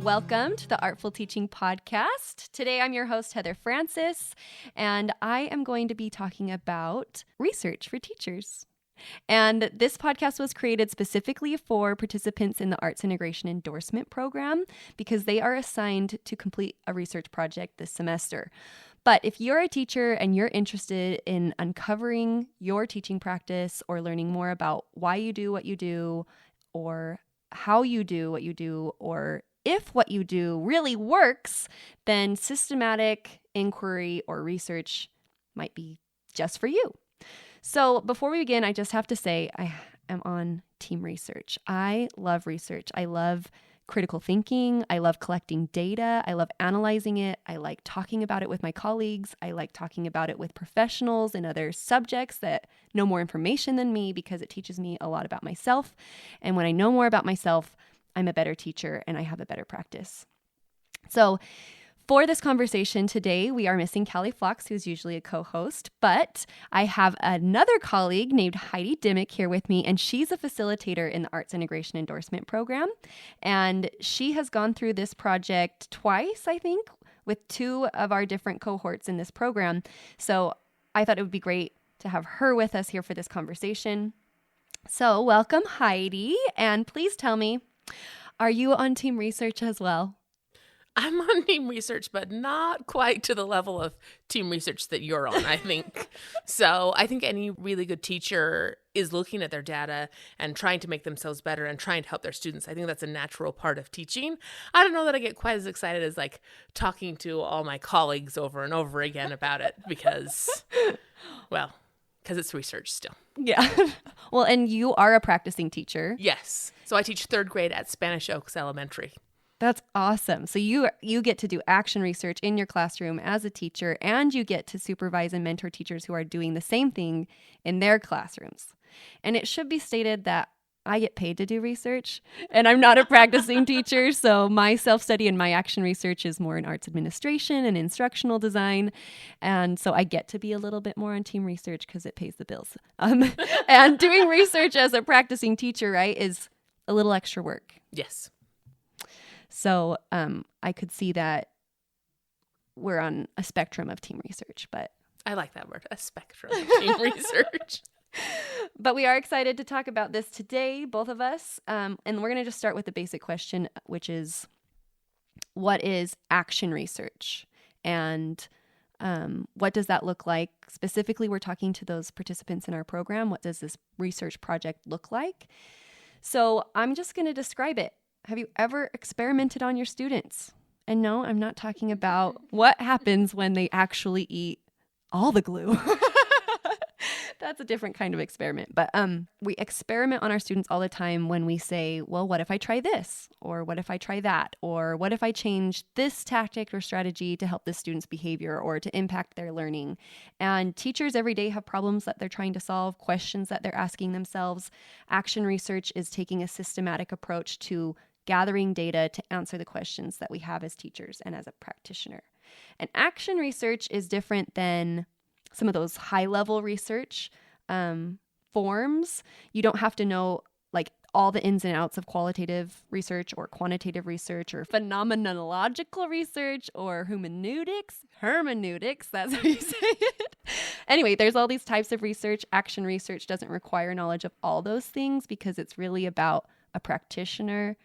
Welcome to the Artful Teaching Podcast. Today I'm your host, Heather Francis, and I am going to be talking about research for teachers. And this podcast was created specifically for participants in the Arts Integration Endorsement Program because they are assigned to complete a research project this semester. But if you're a teacher and you're interested in uncovering your teaching practice or learning more about why you do what you do or how you do what you do, or if what you do really works, then systematic inquiry or research might be just for you. So before we begin, I just have to say I am on team research. I love research. I love critical thinking. I love collecting data. I love analyzing it. I like talking about it with my colleagues. I like talking about it with professionals and other subjects that know more information than me because it teaches me a lot about myself. And when I know more about myself, I'm a better teacher and I have a better practice. So for this conversation today, we are missing Callie Fox, who's usually a co-host, but I have another colleague named Heidi Dimmick here with me, and she's a facilitator in the Arts Integration Endorsement Program. And she has gone through this project twice, I think, with two of our different cohorts in this program. So I thought it would be great to have her with us here for this conversation. So welcome, Heidi, and please tell me, are you on team research as well? I'm on team research, but not quite to the level of team research that you're on, I think. So I think any really good teacher is looking at their data and trying to make themselves better and trying to help their students. I think that's a natural part of teaching. I don't know that I get quite as excited as like talking to all my colleagues over and over again about it because it's research still. Yeah. Well, and you are a practicing teacher. Yes. So I teach third grade at Spanish Oaks Elementary. That's awesome. So you get to do action research in your classroom as a teacher, and you get to supervise and mentor teachers who are doing the same thing in their classrooms. And it should be stated that I get paid to do research, and I'm not a practicing teacher, so my self-study and my action research is more in arts administration and instructional design, and so I get to be a little bit more on team research because it pays the bills. And doing research as a practicing teacher, right, is a little extra work. Yes. So I could see that we're on a spectrum of team research, but I like that word, a spectrum of team research. But we are excited to talk about this today, both of us. And we're going to just start with the basic question, which is, what is action research? And what does that look like? Specifically, we're talking to those participants in our program. What does this research project look like? So I'm just going to describe it. Have you ever experimented on your students? And no, I'm not talking about what happens when they actually eat all the glue. That's a different kind of experiment. But we experiment on our students all the time when we say, well, what if I try this? Or what if I try that? Or what if I change this tactic or strategy to help this student's behavior or to impact their learning? And teachers every day have problems that they're trying to solve, questions that they're asking themselves. Action research is taking a systematic approach to gathering data to answer the questions that we have as teachers and as a practitioner. And action research is different than some of those high-level research forms. You don't have to know like all the ins and outs of qualitative research or quantitative research or phenomenological research or hermeneutics, that's how you say it. Anyway, there's all these types of research. Action research doesn't require knowledge of all those things because it's really about a practitioner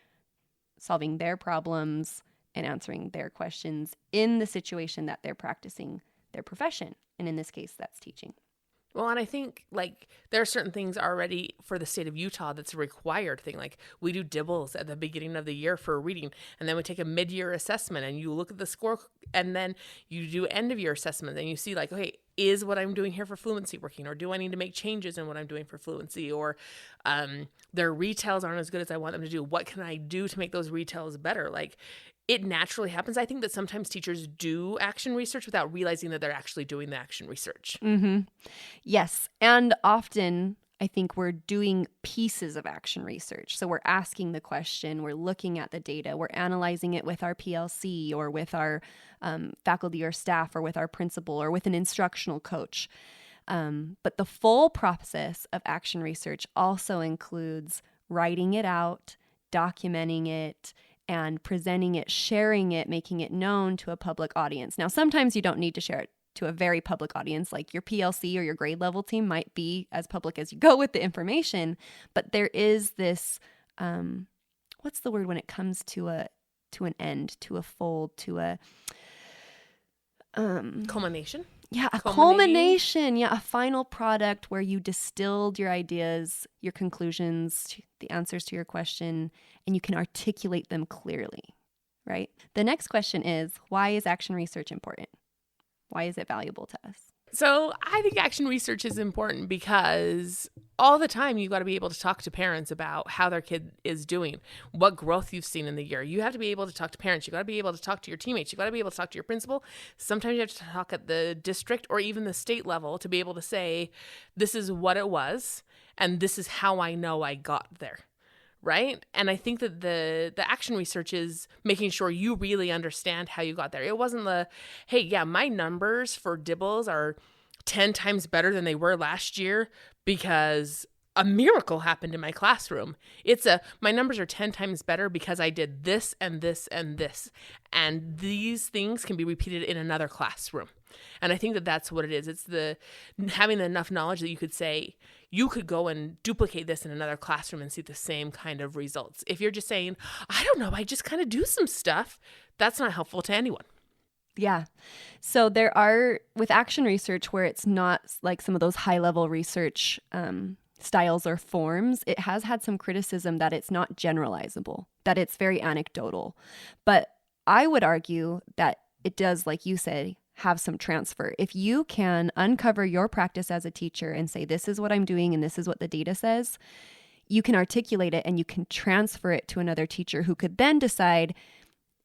solving their problems and answering their questions in the situation that they're practicing their profession. And in this case, that's teaching. Well, and I think like there are certain things already for the state of Utah that's a required thing. Like we do dibbles at the beginning of the year for reading, and then we take a mid-year assessment and you look at the score, and then you do end-of-year assessment and you see like, okay, is what I'm doing here for fluency working, or do I need to make changes in what I'm doing for fluency, or their retells aren't as good as I want them to do. What can I do to make those retells better? Like it naturally happens. I think that sometimes teachers do action research without realizing that they're actually doing the action research. Mm-hmm. Yes. And often I think we're doing pieces of action research. So we're asking the question, we're looking at the data, we're analyzing it with our PLC or with our faculty or staff or with our principal or with an instructional coach. But the full process of action research also includes writing it out, documenting it, and presenting it, sharing it, making it known to a public audience. Now, sometimes you don't need to share it to a very public audience, like your PLC or your grade level team might be as public as you go with the information. But there is this, what's the word when it comes to an end, to a fold, to a culmination? Yeah, a culmination. Yeah, a final product where you distilled your ideas, your conclusions, the answers to your question, and you can articulate them clearly, right? The next question is, why is action research important? Why is it valuable to us? So I think action research is important because all the time you got to be able to talk to parents about how their kid is doing, what growth you've seen in the year. You have to be able to talk to parents. You got to be able to talk to your teammates. You got to be able to talk to your principal. Sometimes you have to talk at the district or even the state level to be able to say, this is what it was, and this is how I know I got there. Right? And I think that the action research is making sure you really understand how you got there. It wasn't hey, yeah, my numbers for Dibbles are 10 times better than they were last year because a miracle happened in my classroom. My numbers are 10 times better because I did this and this and this. And these things can be repeated in another classroom. And I think that that's what it is. It's having enough knowledge that you could say, you could go and duplicate this in another classroom and see the same kind of results. If you're just saying, I don't know, I just kind of do some stuff, that's not helpful to anyone. Yeah. So there are, with action research, where it's not like some of those high-level research styles or forms, it has had some criticism that it's not generalizable, that it's very anecdotal. But I would argue that it does, like you said, have some transfer. If you can uncover your practice as a teacher and say, this is what I'm doing and this is what the data says, you can articulate it and you can transfer it to another teacher who could then decide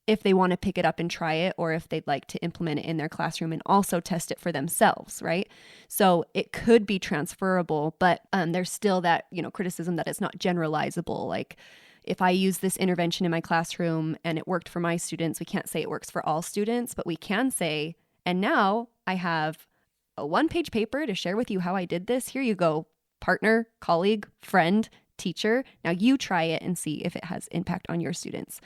if they want to pick it up and try it or if they'd like to implement it in their classroom and also test it for themselves, right? So it could be transferable, but there's still that, criticism that it's not generalizable. Like, if I use this intervention in my classroom and it worked for my students, we can't say it works for all students, but we can say, and now I have a one-page paper to share with you how I did this. Here you go, partner, colleague, friend, teacher. Now you try it and see if it has impact on your students.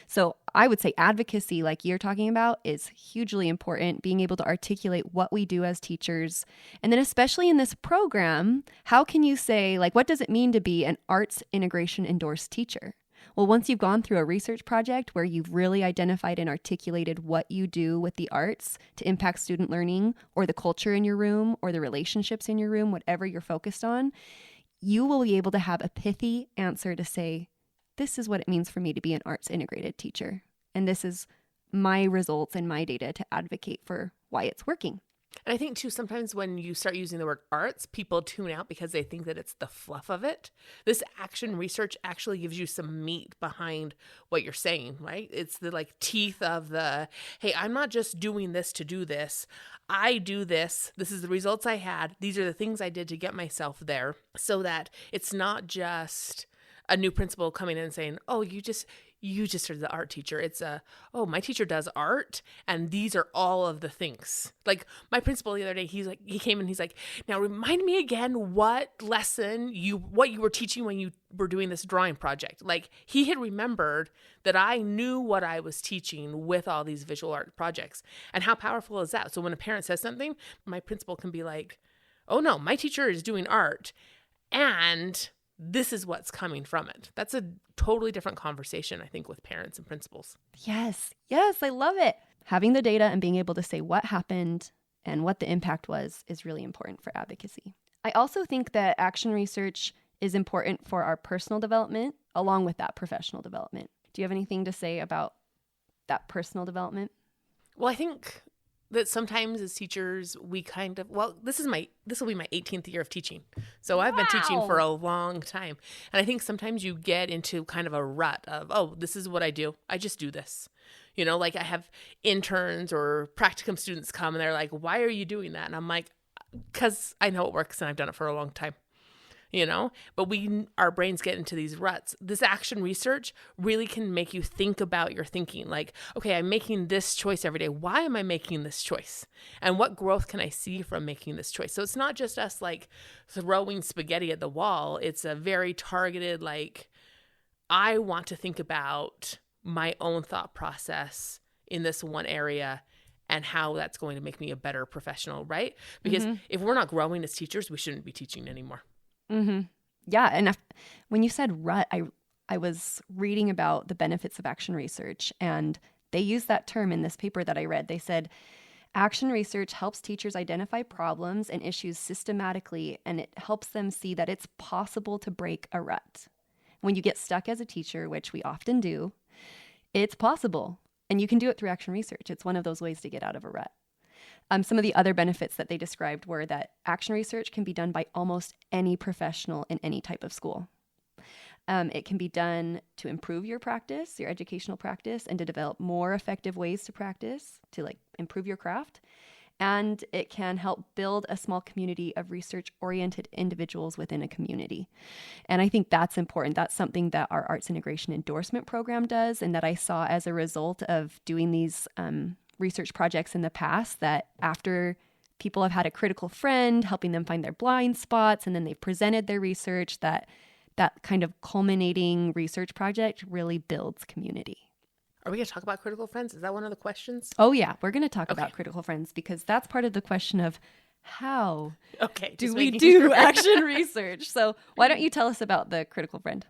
So I would say advocacy, like you're talking about, is hugely important, being able to articulate what we do as teachers. And then especially in this program, how can you say, like, what does it mean to be an arts integration endorsed teacher? Well, once you've gone through a research project where you've really identified and articulated what you do with the arts to impact student learning or the culture in your room or the relationships in your room, whatever you're focused on, you will be able to have a pithy answer to say, this is what it means for me to be an arts integrated teacher. And this is my results and my data to advocate for why it's working. And I think, too, sometimes when you start using the word arts, people tune out because they think that it's the fluff of it. This action research actually gives you some meat behind what you're saying, right? It's the teeth of hey, I'm not just doing this to do this. I do this. This is the results I had. These are the things I did to get myself there, so that it's not just a new principal coming in and saying, oh, you just are the art teacher. It's my teacher does art, and these are all of the things. Like my principal the other day, he came and he's like, now remind me again what you were teaching when you were doing this drawing project. Like he had remembered that I knew what I was teaching with all these visual art projects. And how powerful is that? So when a parent says something, my principal can be like, oh no, my teacher is doing art, and this is what's coming from it. That's a totally different conversation, I think, with parents and principals. Yes, I love it. Having the data and being able to say what happened and what the impact was is really important for advocacy. I also think that action research is important for our personal development along with that professional development. Do you have anything to say about that personal development? Well, I think that sometimes as teachers, we this will be my 18th year of teaching. So I've been teaching for a long time. And I think sometimes you get into kind of a rut of, oh, this is what I do. I just do this. Like I have interns or practicum students come and they're like, why are you doing that? And I'm like, because I know it works and I've done it for a long time. But our brains get into these ruts. This action research really can make you think about your thinking. Like, okay, I'm making this choice every day. Why am I making this choice? And what growth can I see from making this choice? So it's not just us like throwing spaghetti at the wall. It's a very targeted, I want to think about my own thought process in this one area and how that's going to make me a better professional, right? Because if we're not growing as teachers, we shouldn't be teaching anymore. Yeah. And when you said rut, I was reading about the benefits of action research, and they used that term in this paper that I read. They said, action research helps teachers identify problems and issues systematically, and it helps them see that it's possible to break a rut. When you get stuck as a teacher, which we often do, it's possible. And you can do it through action research. It's one of those ways to get out of a rut. Some of the other benefits that they described were that action research can be done by almost any professional in any type of school. It can be done to improve your practice, your educational practice, and to develop more effective ways to practice, to like improve your craft. And it can help build a small community of research-oriented individuals within a community. And I think that's important. That's something that our Arts Integration Endorsement Program does, and that I saw as a result of doing these research projects in the past, that after people have had a critical friend helping them find their blind spots, and then they've presented their research, that kind of culminating research project really builds community. Are we going to talk about critical friends? Is that one of the questions? Oh, yeah. We're going to talk about critical friends, because that's part of the question of how do we do action research? So why don't you tell us about the critical friend?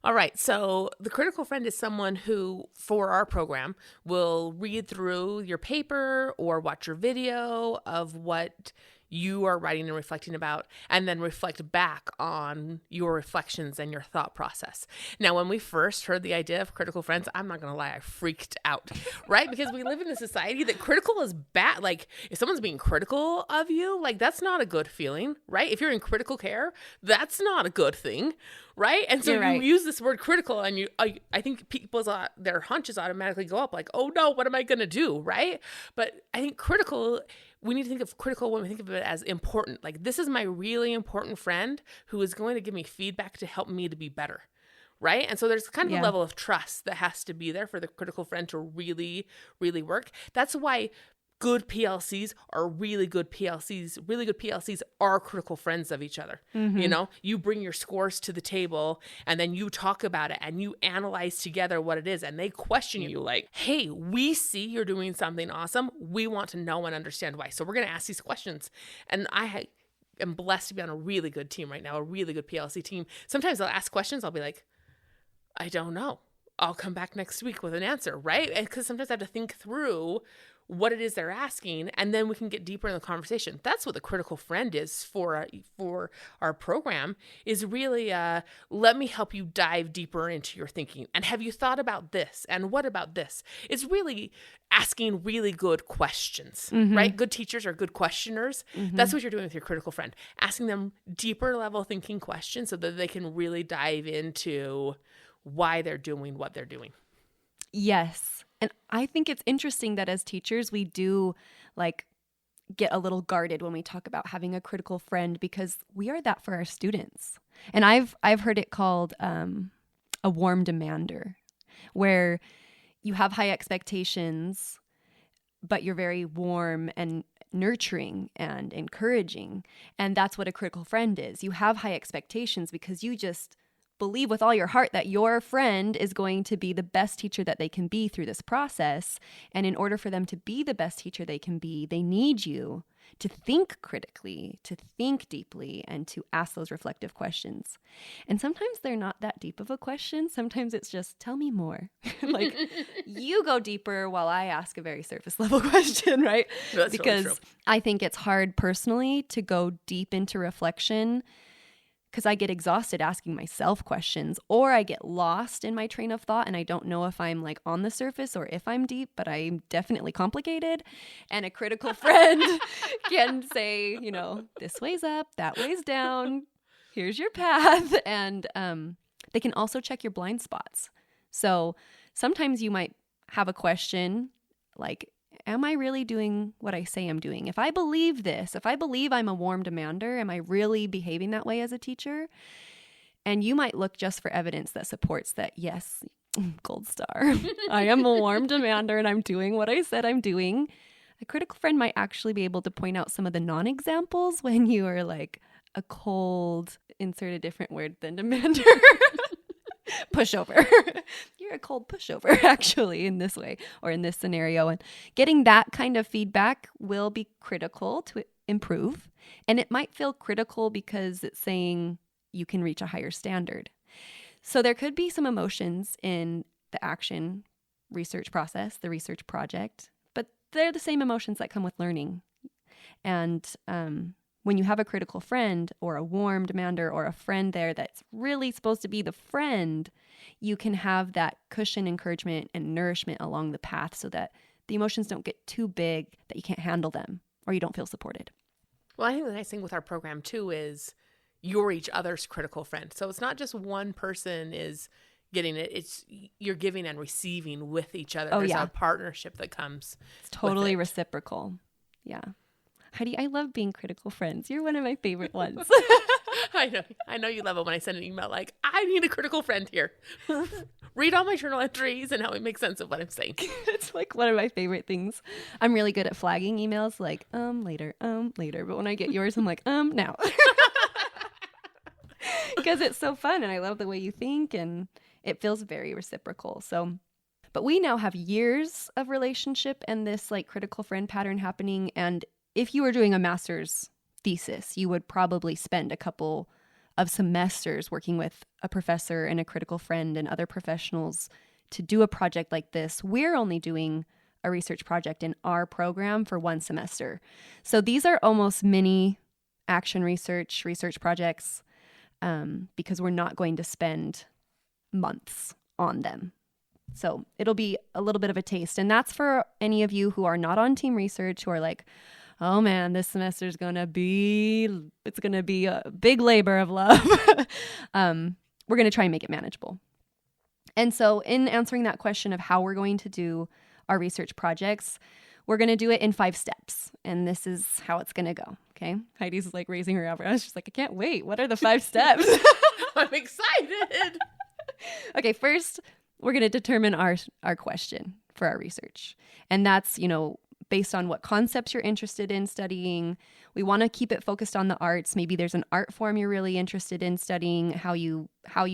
All right. So the critical friend is someone who, for our program, will read through your paper or watch your video of what you are writing and reflecting about, and then reflect back on your reflections and your thought process. Now, when we first heard the idea of critical friends, I'm not going to lie, I freaked out, right? Because we live in a society that critical is bad. Like, if someone's being critical of you, like, that's not a good feeling, right? If you're in critical care, that's not a good thing, right? And so you use this word critical, and I think people's their hunches automatically go up, like, oh no, what am I going to do, right? But I think critical, we need to think of critical when we think of it as important. Like, this is my really important friend who is going to give me feedback to help me to be better, right? And so there's kind of a level of trust that has to be there for the critical friend to really, really work. That's why good PLCs are really good PLCs. Really good PLCs are critical friends of each other. You know, you bring your scores to the table, and then you talk about it, and you analyze together what it is, and they question you like, hey, we see you're doing something awesome. We want to know and understand why. So we're going to ask these questions. And I am blessed to be on a really good team right now, a really good PLC team. Sometimes I'll ask questions. I'll be like, I don't know. I'll come back next week with an answer, right? Because sometimes I have to think through what it is they're asking, and then we can get deeper in the conversation. That's what the critical friend is for our program, is really let me help you dive deeper into your thinking. And have you thought about this? And what about this? It's really asking really good questions, right? Good teachers are good questioners. That's what you're doing with your critical friend, asking them deeper level thinking questions so that they can really dive into why they're doing what they're doing. Yes. And I think it's interesting that as teachers, we do get a little guarded when we talk about having a critical friend, because we are that for our students. And I've heard it called a warm demander, where you have high expectations, but you're very warm and nurturing and encouraging. And that's what a critical friend is. You have high expectations because you just believe with all your heart that your friend is going to be the best teacher that they can be through this process. And in order for them to be the best teacher they can be, they need you to think critically, to think deeply, and to ask those reflective questions. And sometimes they're not that deep of a question. Sometimes it's just, tell me more. Like, you go deeper while I ask a very surface level question, right? That's because really true. I think it's hard personally to go deep into reflection, because I get exhausted asking myself questions, or I get lost in my train of thought and I don't know if I'm on the surface or if I'm deep, but I'm definitely complicated. And a critical friend can say, this way's up, that way's down, here's your path. And they can also check your blind spots. So sometimes you might have a question like, am I really doing what I say I'm doing? If I believe this, if I believe I'm a warm demander, am I really behaving that way as a teacher? And you might look just for evidence that supports that, yes, gold star, I am a warm demander and I'm doing what I said I'm doing. A critical friend might actually be able to point out some of the non-examples when you are like a cold, insert a different word than demander. Pushover. You're a cold pushover actually in this way or in this scenario. And getting that kind of feedback will be critical to improve. And it might feel critical because it's saying you can reach a higher standard. So there could be some emotions in the action research process, the research project, but they're the same emotions that come with learning. And when you have a critical friend or a warm demander or a friend there that's really supposed to be the friend, you can have that cushion, encouragement, and nourishment along the path so that the emotions don't get too big that you can't handle them or you don't feel supported. Well, I think the nice thing with our program too is you're each other's critical friend. So it's not just one person is getting it. It's you're giving and receiving with each other. There's a partnership that comes. It's totally reciprocal. Yeah. Heidi, I love being critical friends. You're one of my favorite ones. I know you love it when I send an email like, I need a critical friend here. Read all my journal entries and help me make sense of what I'm saying. It's like one of my favorite things. I'm really good at flagging emails like, later. But when I get yours, I'm like, now. Because it's so fun and I love the way you think and it feels very reciprocal. But we now have years of relationship and this like critical friend pattern happening. And if you were doing a master's thesis, you would probably spend a couple of semesters working with a professor and a critical friend and other professionals to do a project like this. We're only doing a research project in our program for one semester. So these are almost mini action research projects because we're not going to spend months on them. So it'll be a little bit of a taste. And that's for any of you who are not on team research who are like, oh man, this semester is going to be a big labor of love. We're going to try and make it manageable. And so in answering that question of how we're going to do our research projects, we're going to do it in 5 steps. And this is how it's going to go. Okay. Heidi's like raising her eyebrows. She's like, I can't wait. What are the 5 steps? I'm excited. Okay. First, we're going to determine our question for our research. And that's, based on what concepts you're interested in studying. We want to keep it focused on the arts. Maybe there's an art form you're really interested in studying, how you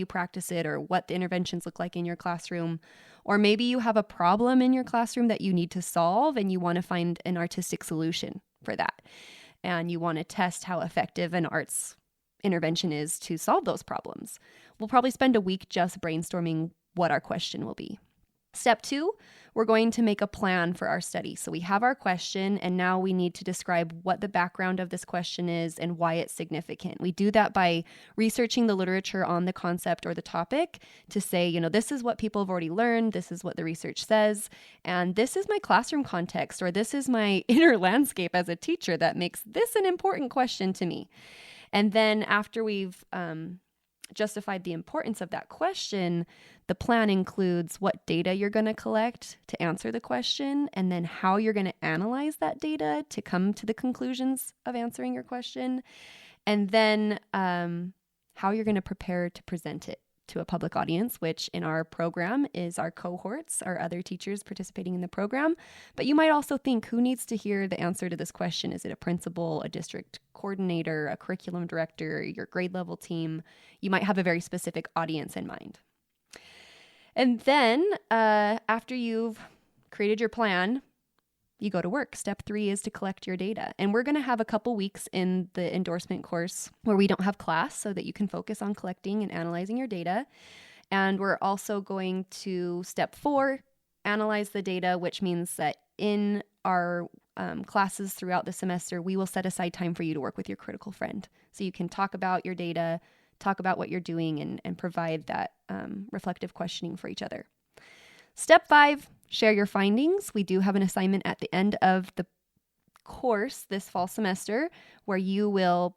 practice it or what the interventions look like in your classroom. Or maybe you have a problem in your classroom that you need to solve and you want to find an artistic solution for that. And you want to test how effective an arts intervention is to solve those problems. We'll probably spend a week just brainstorming what our question will be. Step 2, we're going to make a plan for our study. So we have our question, and now we need to describe what the background of this question is and why it's significant. We do that by researching the literature on the concept or the topic to say, this is what people have already learned, this is what the research says, and this is my classroom context, or this is my inner landscape as a teacher that makes this an important question to me. And then after we've justified the importance of that question, the plan includes what data you're going to collect to answer the question, and then how you're going to analyze that data to come to the conclusions of answering your question, and then how you're going to prepare to present it to a public audience, which in our program is our cohorts, our other teachers participating in the program. But you might also think, who needs to hear the answer to this question? Is it a principal, a district coordinator, a curriculum director, your grade level team? You might have a very specific audience in mind. And then after you've created your plan, you go to work. Step 3 is to collect your data. And we're going to have a couple weeks in the endorsement course where we don't have class so that you can focus on collecting and analyzing your data. And we're also going to step 4, analyze the data, which means that in our classes throughout the semester, we will set aside time for you to work with your critical friend. So you can talk about your data, talk about what you're doing, and provide that reflective questioning for each other. Step 5, share your findings. We do have an assignment at the end of the course this fall semester where you will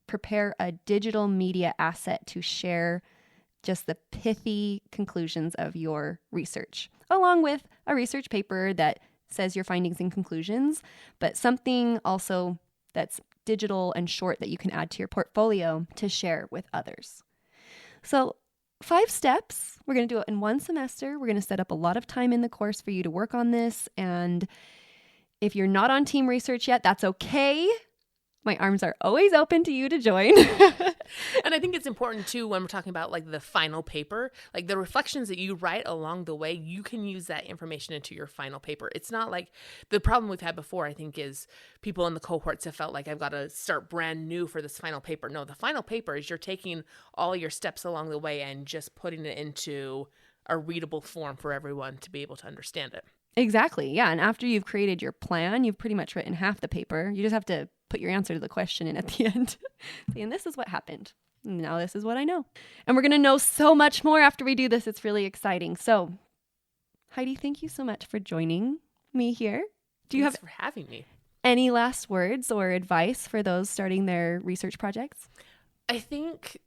prepare a digital media asset to share just the pithy conclusions of your research, along with a research paper that says your findings and conclusions, but something also that's digital and short that you can add to your portfolio to share with others. So 5 steps. We're going to do it in one semester. We're going to set up a lot of time in the course for you to work on this. And if you're not on team research yet, that's okay. My arms are always open to you to join. And I think it's important too when we're talking about like the final paper, like the reflections that you write along the way, you can use that information into your final paper. It's not like the problem we've had before, I think, is people in the cohorts have felt like I've got to start brand new for this final paper. No, the final paper is you're taking all your steps along the way and just putting it into a readable form for everyone to be able to understand it. Exactly. Yeah. And after you've created your plan, you've pretty much written half the paper. You just have to put your answer to the question in at the end, saying, this is what happened. Now this is what I know. And we're going to know so much more after we do this. It's really exciting. So, Heidi, thank you so much for joining me here. Thanks for having me. Any last words or advice for those starting their research projects? I think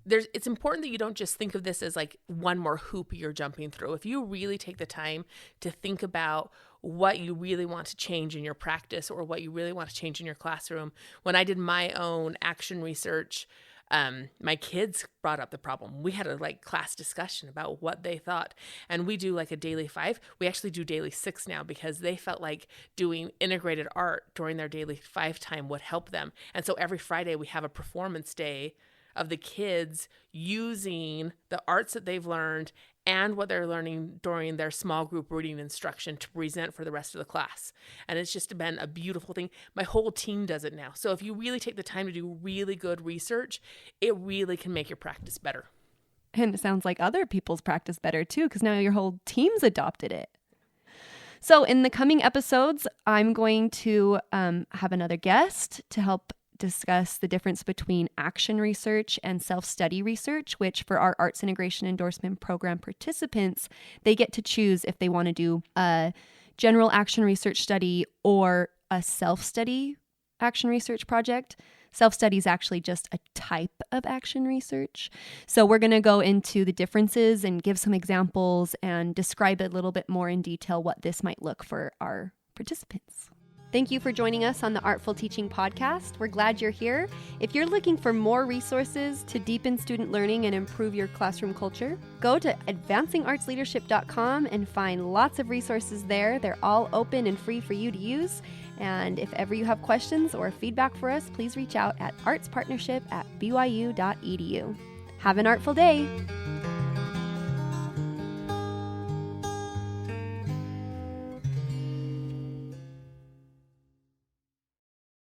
it's important that you don't just think of this as like one more hoop you're jumping through. If you really take the time to think about what you really want to change in your practice or what you really want to change in your classroom. When I did my own action research, my kids brought up the problem. We had a class discussion about what they thought. And we do like a daily 5. We actually do daily 6 now because they felt like doing integrated art during their daily 5 time would help them. And so every Friday we have a performance day of the kids using the arts that they've learned and what they're learning during their small group reading instruction to present for the rest of the class. And it's just been a beautiful thing. My whole team does it now. So if you really take the time to do really good research, it really can make your practice better. And it sounds like other people's practice better too, because now your whole team's adopted it. So in the coming episodes, I'm going to have another guest to help discuss the difference between action research and self-study research, which for our Arts Integration Endorsement Program participants, they get to choose if they want to do a general action research study or a self-study action research project. Self-study is actually just a type of action research. So we're going to go into the differences and give some examples and describe a little bit more in detail what this might look for our participants. Thank you for joining us on the Artful Teaching Podcast. We're glad you're here. If you're looking for more resources to deepen student learning and improve your classroom culture, go to advancingartsleadership.com and find lots of resources there. They're all open and free for you to use. And if ever you have questions or feedback for us, please reach out at artspartnership@byu.edu. Have an artful day.